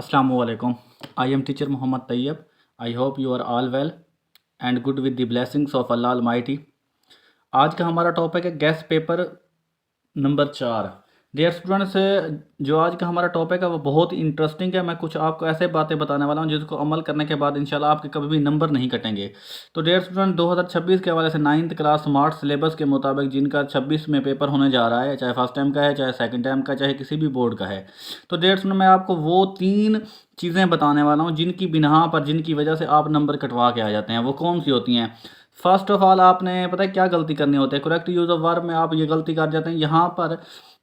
Assalamualaikum. I am teacher Muhammad Tayyab. I hope you are all well and good with the blessings of Allah Almighty. आज का हमारा topic है guess paper number 4। Dear students, जो आज का हमारा topic है वो बहुत ही इंटरेस्टिंग है। मैं कुछ आपको ऐसे बातें बताने वाला हूँ जिसको अमल करने के बाद इंशाल्लाह आपके कभी भी नंबर नहीं कटेंगे। तो डियर स्टूडेंट, 2026 के हवाले से 9th क्लास स्मार्ट सिलेबस के मुताबिक जिनका 26 में पेपर होने जा रहा है, चाहे फर्स्ट टाइम का है, चाहे सेकंड टाइम का, चाहे किसी भी बोर्ड का है, तो डियर स्टूडेंट मैं आपको वो 3 चीज़ें बताने वाला हूँ जिनकी बिना पर जिनकी वजह से आप नंबर कटवा के आ जाते हैं। वो कौन सी होती हैं? फर्स्ट ऑफ ऑल आपने पता है क्या गलती करनी होती है? करेक्ट यूज़ ऑफ वर्ब में आप ये गलती कर जाते हैं। यहाँ पर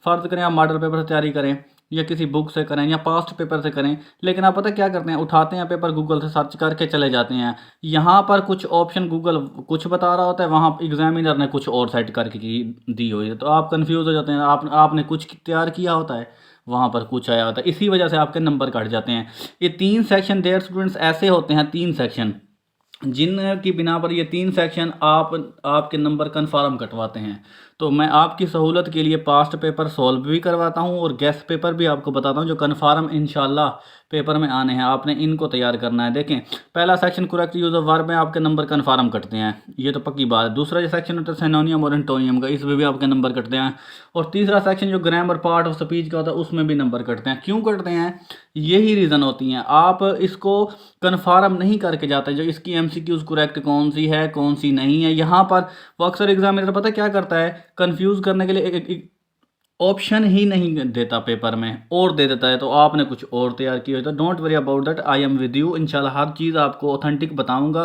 फ़र्ज़ करें आप मॉडल पेपर से तैयारी करें या किसी बुक से करें या पास्ट पेपर से करें, लेकिन आप पता क्या करते हैं, उठाते हैं पेपर गूगल से सर्च करके चले जाते हैं। यहाँ पर कुछ ऑप्शन गूगल कुछ बता रहा होता है, वहाँ एग्जामिनर ने कुछ और सेट करके दी हुई है, तो आप कंफ्यूज हो जाते हैं। आपने कुछ तैयार किया होता है, वहाँ पर कुछ आया होता है, इसी वजह से आपके नंबर कट जाते हैं। ये 3 सेक्शन देयर स्टूडेंट्स ऐसे होते हैं, 3 सेक्शन जिन की बिना पर ये 3 सेक्शन आपके नंबर कन्फर्म कटवाते हैं। तो मैं आपकी सहूलत के लिए पास्ट पेपर सॉल्व भी करवाता हूँ और गेस्ट पेपर भी आपको बताता हूँ जो कन्फर्म इंशाल्लाह पेपर में आने हैं। आपने इनको तैयार करना है। देखें, पहला section correct use of verb में आपके नंबर कन्फर्म कटते हैं, ये तो पक्की बात है। दूसरा जो सेक्शन होता है सिनोनियम और एंटोनियम का, इसमें भी आपके नंबर कटते हैं। और तीसरा सेक्शन जो ग्रामर पार्ट ऑफ स्पीच का होता है उसमें भी नंबर कटते हैं। क्यों कटते हैं? यही रीज़न होती हैं, आप इसको कन्फर्म नहीं करके जाते जो इसकी एमसीक्यूज करेक्ट कौन सी है कौन सी नहीं है। यहाँ पर वो अक्सर एग्जामिनर पता क्या करता है, कंफ्यूज करने के लिए एक ऑप्शन ही नहीं देता पेपर में और दे देता है, तो आपने कुछ और तैयार किया होता है। Don't worry about that, I am with you. इंशाल्लाह हर चीज़ आपको ऑथेंटिक बताऊंगा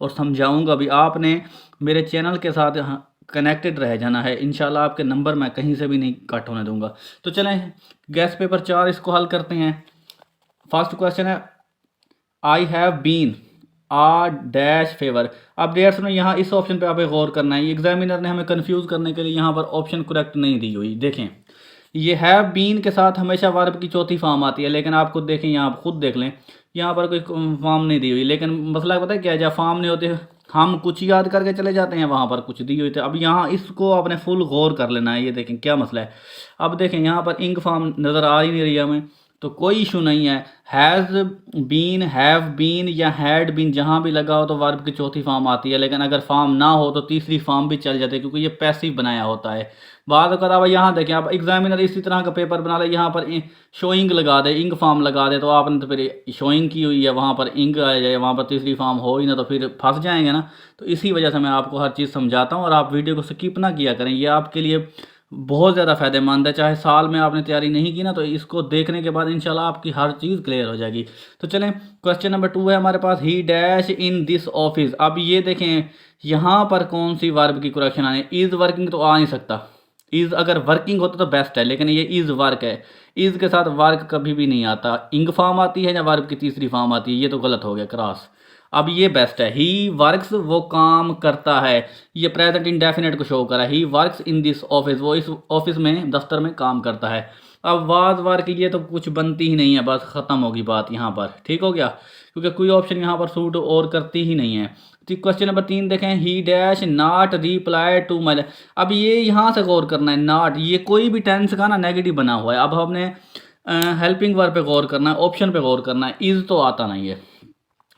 और समझाऊंगा भी। आपने मेरे चैनल के साथ कनेक्टेड रह जाना है। इंशाल्लाह आपके नंबर मैं कहीं से भी नहीं कट होने दूंगा। तो चलें गैस पेपर 4 इसको हल करते हैं। फर्स्ट क्वेश्चन है, I have been a dash favour. अब डेयर सुनो, यहाँ इस ऑप्शन पे आप गौर करना है। एग्जामिनर ने हमें कंफ्यूज करने के लिए यहाँ पर ऑप्शन करेक्ट नहीं दी हुई। देखें, ये हैव बीन के साथ हमेशा वर्ब की चौथी फॉर्म आती है, लेकिन आप खुद देखें, यहाँ आप खुद देख लें, यहाँ पर कोई फॉर्म नहीं दी हुई। लेकिन मसला पता है क्या है, जब फॉर्म नहीं होते हम कुछ याद करके चले जाते हैं, वहाँ पर कुछ दी हुई थी। अब यहाँ इसको आपने फुल गौर कर लेना है। ये देखें क्या मसला है। अब देखें यहाँ पर इंक फॉर्म नज़र आ ही नहीं रही हमें, तो कोई इशू नहीं है। हैज़ बीन, हैव बीन या हैड बीन जहाँ भी लगा हो तो वर्ब की चौथी फॉर्म आती है, लेकिन अगर फॉर्म ना हो तो तीसरी फॉर्म भी चल जाती है, क्योंकि ये पैसिव बनाया होता है। बाद अगर आप यहाँ देखें, आप एग्जामिनर इसी तरह का पेपर बना ले, यहाँ पर शोइंग लगा दे, इंक फॉर्म लगा दे, तो आपने तो फिर शोइंग की हुई है, वहाँ पर इंक आ जाए, वहाँ पर तीसरी फॉर्म हो ही ना, तो फिर फंस जाएंगे ना। तो इसी वजह से मैं आपको हर चीज़ समझाता हूँ और आप वीडियो को स्किप ना किया करें, ये आपके लिए बहुत ज़्यादा फ़ायदेमंद है। चाहे साल में आपने तैयारी नहीं की ना, तो इसको देखने के बाद इंशाल्लाह आपकी हर चीज़ क्लियर हो जाएगी। तो चलें, क्वेश्चन नंबर 2 है हमारे पास, he dash in this office. अब ये देखें यहाँ पर कौन सी वर्ब की करेक्शन आनी है? इज़ वर्किंग तो आ नहीं सकता। इज़ अगर वर्किंग होता तो बेस्ट है, लेकिन ये इज़ वर्क है। इज़ के साथ वर्क कभी भी नहीं आता। इंग फॉर्म आती है या वर्ब की तीसरी फॉर्म आती है, ये तो गलत हो गया, क्रॉस। अब ये बेस्ट है, ही वर्क्स, वो काम करता है। ये प्रेजेंट इंडेफिनेट को शो करा, he works in this office, वो इस ऑफिस में दफ्तर में काम करता है। अब वाज वार के लिए तो कुछ बनती ही नहीं है, बस ख़त्म होगी बात यहाँ पर। ठीक हो गया, क्योंकि कोई ऑप्शन यहाँ पर सूट और करती ही नहीं है। तो क्वेश्चन नंबर 3 देखें, he dash not reply to my. अब ये यहाँ से गौर करना है, नॉट ये कोई भी टेंस का ना नेगेटिव बना हुआ है। अब हमने हेल्पिंग वर्ब पे गौर करना है, ऑप्शन पे गौर करना है। इज़ तो आता नहीं है।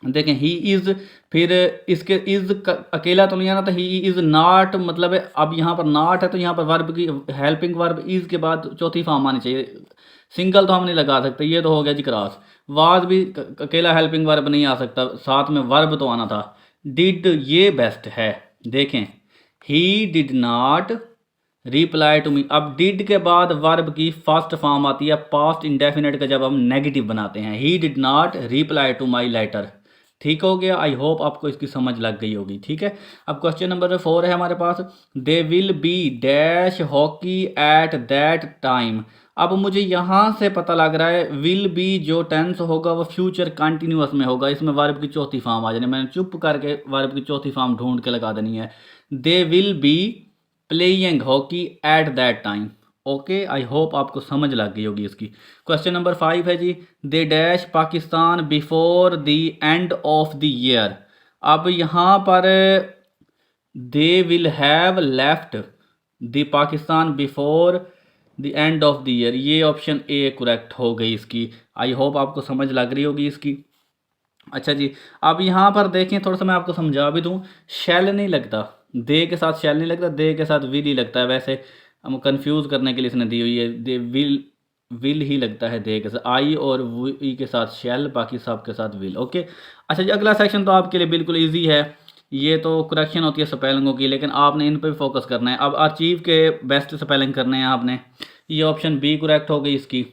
देखें, ही इज़, फिर इसके इज़ अकेला तो नहीं आना था, ही इज़ नॉट मतलब है। अब यहाँ पर नॉट है तो यहाँ पर वर्ब की हेल्पिंग वर्ब इज़ के बाद चौथी फॉर्म आनी चाहिए। सिंगल तो हम नहीं लगा सकते, ये तो हो गया जी क्रॉस। वाज भी अकेला हेल्पिंग वर्ब नहीं आ सकता, साथ में वर्ब तो आना था। डिड, ये बेस्ट है। देखें, he did not reply to me. अब डिड के बाद वर्ब की फर्स्ट फॉर्म आती है पास्ट इंडेफिनेट का, जब हम नेगेटिव बनाते हैं। He did not reply to my letter. ठीक हो गया, आई होप आपको इसकी समझ लग गई होगी। ठीक है, अब क्वेश्चन नंबर 4 है हमारे पास, they will be dash hockey at that time. अब मुझे यहाँ से पता लग रहा है विल बी जो टेंस होगा वो फ्यूचर कंटिन्यूअस में होगा, इसमें वर्ब की चौथी फॉर्म आ जानी। मैंने चुप करके वर्ब की चौथी फॉर्म ढूंढ के लगा देनी है। दे will be playing hockey at that time. Okay, I hope आपको समझ लग गई होगी इसकी। क्वेश्चन नंबर 5 है जी, they dash Pakistan before the end of the year. अब यहाँ पर they will have left the Pakistan before the end of the year, ये ऑप्शन ए करेक्ट हो गई इसकी। आई होप आपको समझ लग रही होगी इसकी। अच्छा जी, अब यहाँ पर देखें, थोड़ा सा मैं आपको समझा भी दूँ। शैल नहीं लगता, दे के साथ शैल नहीं लगता, दे के साथ विल ही लगता है। वैसे हम कंफ्यूज करने के लिए इसने दी हुई है, दे विल ही लगता है दे के साथ, आई और वी के साथ शैल, बाकी सब के साथ विल। ओके। अच्छा जी, अगला सेक्शन तो आपके लिए बिल्कुल ईजी है, ये तो करेक्शन होती है स्पेलिंगों की, लेकिन आपने इन पर भी फोकस करना है। अब अचीव के बेस्ट स्पेलिंग करने हैं आपने। ये ऑप्शन बी करेक्ट हो गई इसकी।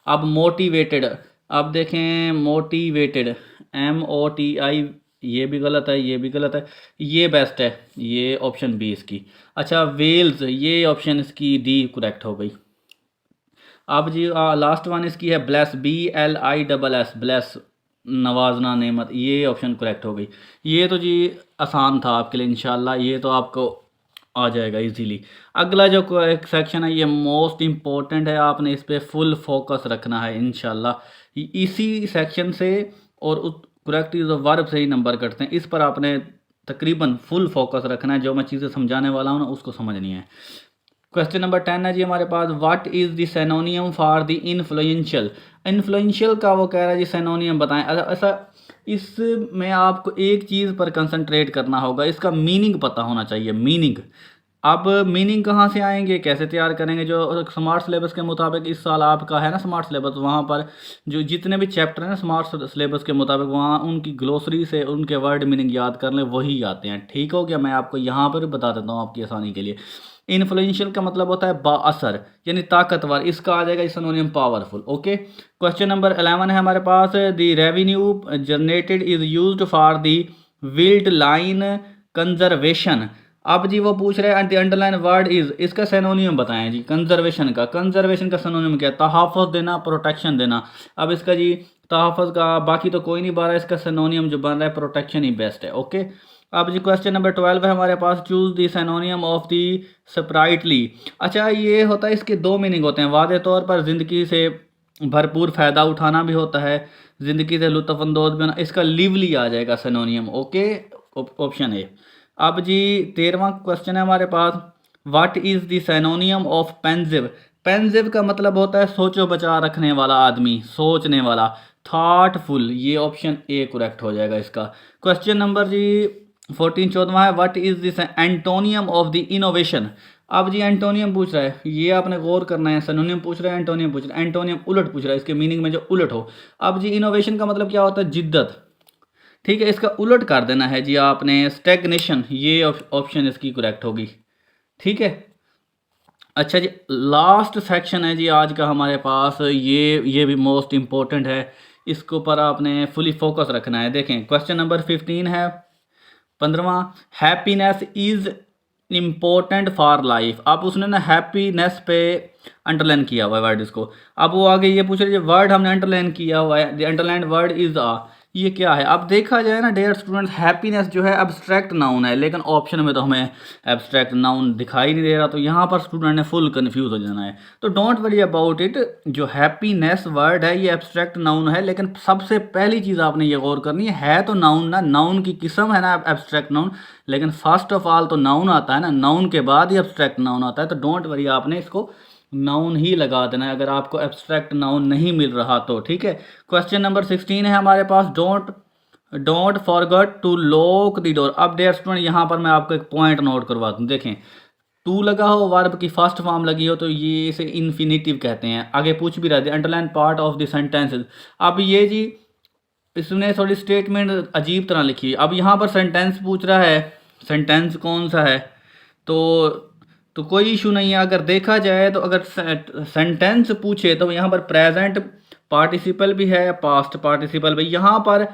अब मोटिवेटेड, अब देखें मोटिवेटेड, MOTI, ये भी गलत है, ये भी गलत है, ये बेस्ट है, ये ऑप्शन बी इसकी। अच्छा वेल्स, ये ऑप्शन इसकी डी करेक्ट हो गई। अब जी लास्ट वन इसकी है ब्लेस, BLISS, ब्लेस, नवाजना, नेमत, ये ऑप्शन करेक्ट हो गई। ये तो जी आसान था आपके लिए, इंशाल्लाह ये तो आपको आ जाएगा इजीली। अगला जो एक सेक्शन है ये मोस्ट इम्पोर्टेंट है, आपने इस पर फुल फोकस रखना है इंशाल्लाह। इसी सेक्शन से और करेक्ट यूज ऑफ वर्ब से ही नंबर कटते हैं, इस पर आपने तकरीबन फुल फोकस रखना है। जो मैं चीज़ें समझाने वाला हूँ ना उसको समझनी है। क्वेश्चन नंबर 10 है जी हमारे पास, what is the synonym for the influential. Influential का वो कह रहा है जी सिनोनियम बताएं। ऐसा इसमें आपको एक चीज़ पर कंसंट्रेट करना होगा, इसका मीनिंग पता होना चाहिए, मीनिंग। अब मीनिंग कहाँ से आएंगे, कैसे तैयार करेंगे? जो स्मार्ट सिलेबस के मुताबिक इस साल आपका है ना स्मार्ट सिलेबस, वहाँ पर जो जितने भी चैप्टर हैं ना स्मार्ट सिलेबस के मुताबिक, वहाँ उनकी ग्लोसरी से उनके वर्ड मीनिंग याद कर लें, वही आते हैं। ठीक हो गया? मैं आपको यहाँ पर बता देता हूँ आपकी आसानी के लिए। इन्फ्लुएंशियल का मतलब होता है बाअसर, यानी ताकतवर, इसका आ जाएगा synonym powerful. Okay. Question number 11 है हमारे पास, the revenue generated is used for the wildlife conservation. अब जी वो पूछ रहे हैं द अंडरलाइन वर्ड इज, इसका सिनोनियम बताएं जी। कंजर्वेशन का सिनोनियम क्या है? तहफ़्फ़ुज़ देना, प्रोटेक्शन देना। अब इसका जी तहफ़्फ़ुज़ का बाकी तो कोई नहीं बन रहा है, इसका सिनोनियम जो बन रहा है प्रोटेक्शन ही बेस्ट है। ओके। अब जी क्वेश्चन नंबर 12 है हमारे पास, choose the synonym of the sprightly. अच्छा ये होता है, इसके दो मीनिंग होते हैं। वादे तौर पर ज़िंदगी से भरपूर फ़ायदा उठाना भी होता है, ज़िंदगी से लुत्फ़अंदोज़ भी होना, इसका लिवली आ जाएगा सिनोनियम। Okay, option A. अब जी 13वां क्वेश्चन है हमारे पास, what is the synonym of pensive. Pensive का मतलब होता है सोचो बचा रखने वाला आदमी, सोचने वाला, थॉटफुल। ये ऑप्शन ए करेक्ट हो जाएगा इसका। क्वेश्चन नंबर जी 14 है, what is this antonym of the innovation. अब जी एंटोनियम पूछ रहा है, ये आपने गौर करना है। सिनोनियम पूछ रहा है, एंटोनियम पूछ रहा है। एंटोनियम उलट पूछ रहा है, इसके मीनिंग में जो उलट हो। अब जी इनोवेशन का मतलब क्या होता है? जिद्दत। ठीक है, इसका उलट कर देना है जी आपने, स्टैग्नेशन। ये ऑप्शन इसकी करेक्ट होगी। ठीक है। अच्छा जी लास्ट सेक्शन है जी आज का हमारे पास, ये भी मोस्ट इम्पोर्टेंट है, इसके ऊपर आपने फुली फोकस रखना है। देखें क्वेश्चन नंबर 15 है, 15वां, happiness is important for life. आप उसने ना हैप्पीनेस पे अंडरलाइन किया हुआ है वर्ड इसको। अब वो आगे ये पूछ रहे वर्ड हमने अंडरलाइन किया हुआ है, द अंडरलाइन वर्ड इज़ आ, ये क्या है? अब देखा जाए ना डियर स्टूडेंट्स, हैप्पीनेस जो है एब्स्ट्रैक्ट नाउन है, लेकिन ऑप्शन में तो हमें एब्स्ट्रैक्ट नाउन दिखाई नहीं दे रहा, तो यहाँ पर स्टूडेंट ने फुल कंफ्यूज हो जाना है। तो डोंट वरी अबाउट इट, जो हैप्पीनेस वर्ड है ये एब्स्ट्रैक्ट नाउन है, लेकिन सबसे पहली चीज़ आपने ये गौर करनी है तो नाउन ना, नाउन की किस्म है ना एब्स्ट्रैक्ट नाउन, लेकिन फर्स्ट ऑफ ऑल तो नाउन आता है ना, नाउन के बाद ही एब्स्ट्रैक्ट नाउन आता है। तो डोंट वरी, आपने इसको नाउन ही लगा देना है अगर आपको एब्स्ट्रैक्ट नाउन नहीं मिल रहा तो। ठीक है। क्वेश्चन नंबर 16 है हमारे पास, don't forget to lock the door. अब डियर स्टूडेंट यहाँ पर मैं आपको एक पॉइंट नोट करवा दूँ। देखें, टू लगा हो, वर्ब की फर्स्ट फॉर्म लगी हो, तो ये इसे इन्फिनिटिव कहते हैं। आगे पूछ भी रहा है underline part of the sentences. अब ये जी इसने थोड़ी स्टेटमेंट अजीब तरह लिखी है। अब यहाँ पर सेंटेंस पूछ रहा है, सेंटेंस कौन सा है? तो कोई इशू नहीं है। अगर देखा जाए तो अगर सेंटेंस पूछे तो यहाँ पर प्रेजेंट पार्टिसिपल भी है, पास्ट पार्टिसिपल भी। यहाँ पर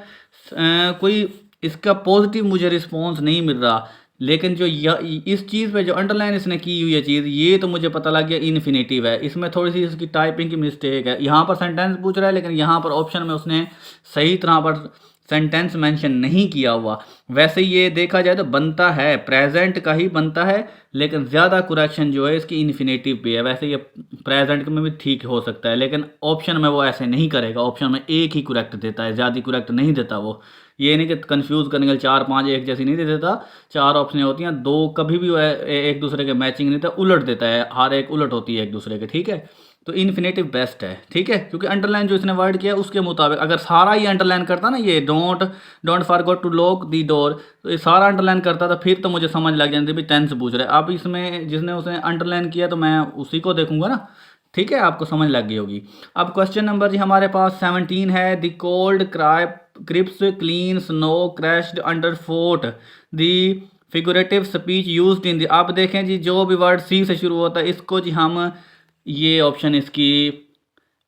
कोई इसका पॉजिटिव मुझे रिस्पॉन्स नहीं मिल रहा, लेकिन जो इस चीज़ पे जो अंडरलाइन इसने की हुई है चीज़, ये तो मुझे पता लग गया इन्फिनेटिव है। इसमें थोड़ी सी इसकी टाइपिंग की मिस्टेक है। यहाँ पर सेंटेंस पूछ रहा है, लेकिन यहाँ पर ऑप्शन में उसने सही तरह पर सेंटेंस मेंशन नहीं किया हुआ। वैसे ये देखा जाए तो बनता है, प्रेजेंट का ही बनता है, लेकिन ज़्यादा करेक्शन जो है इसकी इन्फिनेटिव पे है। वैसे ये प्रेजेंट में भी ठीक हो सकता है, लेकिन ऑप्शन में वो ऐसे नहीं करेगा। ऑप्शन में एक ही करेक्ट देता है, ज़्यादा करेक्ट नहीं देता वो। ये नहीं कि कंफ्यूज करने के लिए 4 5 एक जैसी नहीं दे देता। 4 ऑप्शन होती हैं, 2 कभी भी वो एक दूसरे के मैचिंग नहीं देता, उलट देता है, हर एक उलट होती है एक दूसरे के। ठीक है, तो इन्फिनेटिव बेस्ट है। ठीक है, क्योंकि अंडरलाइन जो इसने वर्ड किया उसके मुताबिक अगर सारा ही अंडरलाइन करता ना, ये don't forget to lock the door, तो ये सारा अंडरलाइन करता था, फिर तो मुझे समझ लग जाती भी टेंस पूछ रहे। अब इसमें जिसने उसने अंडरलाइन किया तो मैं उसी को देखूंगा ना। ठीक है, आपको समझ लग गई होगी। अब क्वेश्चन नंबर जी हमारे पास 17 है। The cold crisp clean snow crashed underfoot the figurative speech used in the. आप देखें जी, जो भी वर्ड सी से शुरू होता है इसको जी हम, ये ऑप्शन इसकी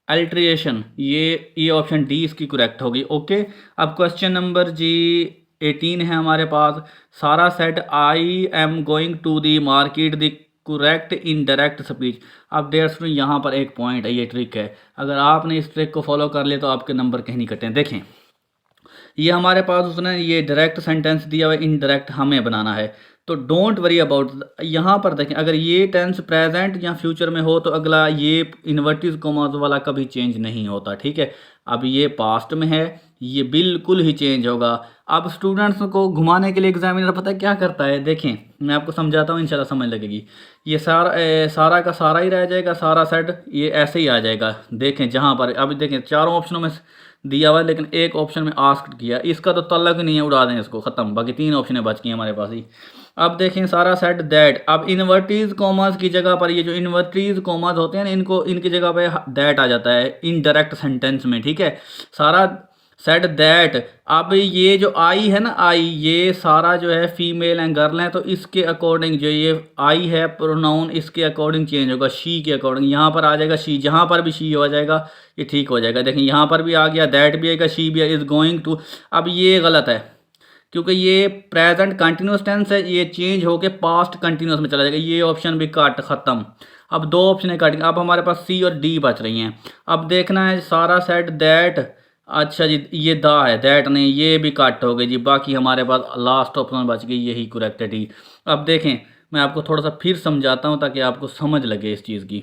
अल्ट्रिएशन, ये ऑप्शन डी इसकी करेक्ट होगी। ओके, अब क्वेश्चन नंबर जी 18 है हमारे पास। सारा set I am going to the market the correct in direct speech. अब डेयर स्टूडेंट यहाँ पर एक पॉइंट है, ये ट्रिक है, अगर आपने इस ट्रिक को फॉलो कर लिया तो आपके नंबर कहीं नहीं कटे। देखें, ये हमारे पास उसने ये डायरेक्ट सेंटेंस दिया हुआ है, इनडायरेक्ट हमें बनाना है। तो डोंट वरी अबाउट, यहाँ पर देखें अगर ये टेंस प्रेजेंट या फ्यूचर में हो तो अगला ये इन्वर्टेड कॉमास वाला कभी चेंज नहीं होता। ठीक है, अब ये पास्ट में है, ये बिल्कुल ही चेंज होगा। अब स्टूडेंट्स को घुमाने के लिए एग्जामिनर पता है क्या करता है, देखें मैं आपको समझाता हूँ, इंशाल्लाह समझ लगेगी। ये सारा का सारा ही रह जाएगा, सारा सेट ये ऐसे ही आ जाएगा। देखें जहाँ पर अभी देखें चारों ऑप्शनों में दिया हुआ है, लेकिन एक ऑप्शन में आस्क्ड किया, इसका तो तल्लक ही नहीं है, उड़ा दें इसको, खत्म। बाकी 3 ऑप्शन बच गई हमारे पास ही। अब देखें सारा सेट दैट, अब इन्वर्टीज कॉमर्स की जगह पर ये जो इन्वर्टीज कॉमर्स होते हैं ना, इनको इनकी जगह पे दैट आ जाता है इनडायरेक्ट सेंटेंस में। ठीक है, सारा सेट दैट, अब ये जो आई है ना, आई ये सारा जो है फीमेल एंड गर्ल है, तो इसके अकॉर्डिंग जो ये आई है प्रोनाउन इसके अकॉर्डिंग चेंज होगा, शी के अकॉर्डिंग। यहाँ पर आ जाएगा शी, जहाँ पर भी शी हो जाएगा ये ठीक हो जाएगा। देखें यहाँ पर भी आ गया, दैट भी आएगा, शी भी इज गोइंग टू। अब ये गलत है क्योंकि ये प्रेजेंट कंटिन्यूस टेंस है, ये चेंज होके पास्ट कंटिन्यूस में चला जाएगा। ये ऑप्शन भी काट, खत्म। अब 2 ऑप्शन काटेंगे, अब हमारे पास सी और डी बच रही हैं। अब देखना है सारा सेट दैट, अच्छा जी ये दा है, दैट नहीं, ये भी कट हो गई जी। बाकी हमारे पास लास्ट ऑप्शन बच गई, यही करेक्ट है डी। अब देखें मैं आपको थोड़ा सा फिर समझाता हूँ ताकि आपको समझ लगे इस चीज़ की।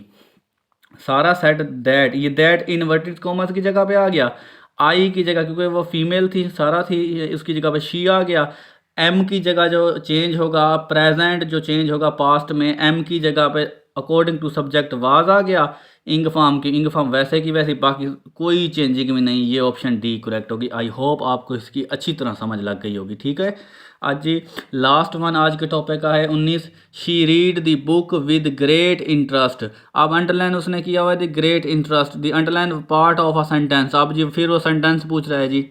सारा सेट दैट, ये दैट इन्वर्टेड कॉमर्स की जगह पे आ गया, आई की जगह क्योंकि वो फीमेल थी सारा थी, इसकी जगह पे शी आ गया। एम की जगह जो चेंज होगा, प्रेजेंट जो चेंज होगा पास्ट में, एम की जगह पे अकॉर्डिंग टू सब्जेक्ट वाज आ गया। इंग फॉर्म की इंग फॉर्म वैसे की वैसे, बाकी कोई चेंजिंग भी नहीं। ये ऑप्शन डी करेक्ट होगी। आई होप आपको इसकी अच्छी तरह समझ लग गई होगी। ठीक है, आज जी लास्ट वन आज के टॉपिक का है 19। She read the book with great interest. अब अंडरलाइन उसने किया हुआ है the great interest, the underline part of a sentence. अब जी फिर वो सेंटेंस पूछ रहा है जी,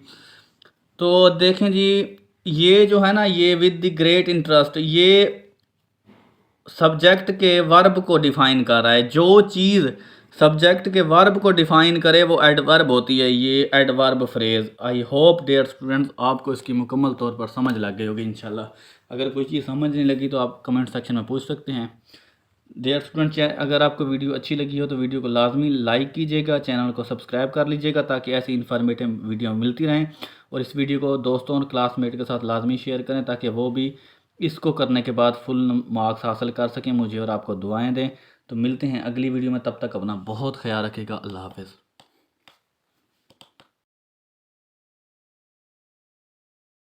तो देखें जी ये जो है ना, ये विद द ग्रेट इंटरेस्ट, ये सब्जेक्ट के वर्ब को डिफाइन कर रहा है। जो चीज़ सब्जेक्ट के वर्ब को डिफाइन करे वो एडवर्ब होती है, ये adverb phrase. I hope dear students आपको इसकी मुकम्मल तौर पर समझ लग गई होगी इंशाल्लाह। अगर कोई चीज़ समझ नहीं लगी तो आप कमेंट सेक्शन में पूछ सकते हैं। डियर स्टूडेंट्स, अगर आपको वीडियो अच्छी लगी हो तो वीडियो को लाजमी लाइक कीजिएगा, चैनल को सब्सक्राइब कर लीजिएगा ताकि ऐसी इन्फॉर्मेटिव वीडियो मिलती रहें। और इस वीडियो को दोस्तों और क्लासमेट के साथ लाजमी शेयर करें ताकि वो भी इसको करने के बाद फुल मार्क्स हासिल कर सकें। मुझे और आपको दुआएं दें। तो मिलते हैं अगली वीडियो में, तब तक अपना बहुत ख्याल रखिएगा। अल्लाह हाफ़िज़।